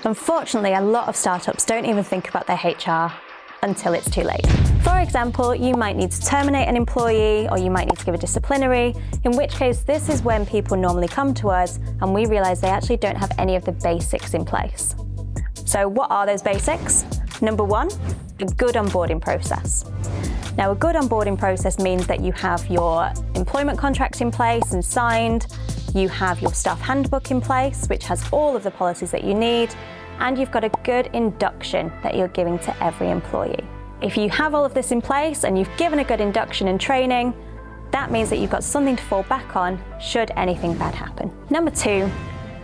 Unfortunately, a lot of startups don't even think about their HR until it's too late. For example, you might need to terminate an employee, or you might need to give a disciplinary, in which case this is when people normally come to us and we realize they actually don't have any of the basics in place. So what are those basics? Number one, a good onboarding process. Now, a good onboarding process means that you have your employment contract in place and signed, you have your staff handbook in place, which has all of the policies that you need, and you've got a good induction that you're giving to every employee. If you have all of this in place and you've given a good induction and training, that means that you've got something to fall back on should anything bad happen. Number two,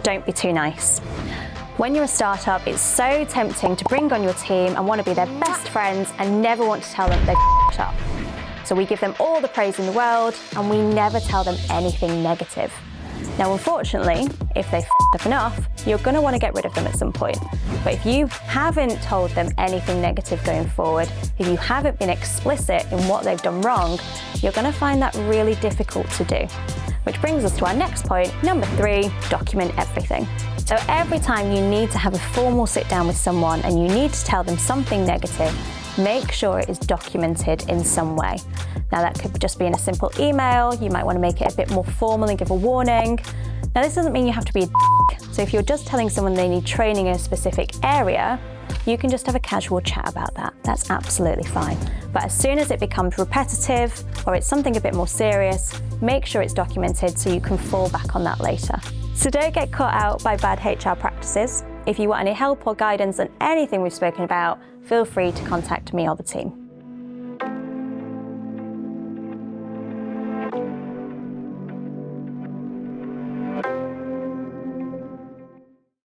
don't be too nice. When you're a startup, it's so tempting to bring on your team and want to be their best friends and never want to tell them they're f***ed up. So we give them all the praise in the world and we never tell them anything negative. Now, unfortunately, if they f*** up enough, you're going to want to get rid of them at some point. But if you haven't told them anything negative going forward, if you haven't been explicit in what they've done wrong, you're going to find that really difficult to do. Which brings us to our next point, number three, document everything. So every time you need to have a formal sit down with someone and you need to tell them something negative, make sure it is documented in some way. Now that could just be in a simple email, you might want to make it a bit more formal and give a warning. Now this doesn't mean you have to be a dick. So if you're just telling someone they need training in a specific area, you can just have a casual chat about that. That's absolutely fine. But as soon as it becomes repetitive or it's something a bit more serious, make sure it's documented so you can fall back on that later. So don't get caught out by bad HR practices. If you want any help or guidance on anything we've spoken about, feel free to contact me or the team.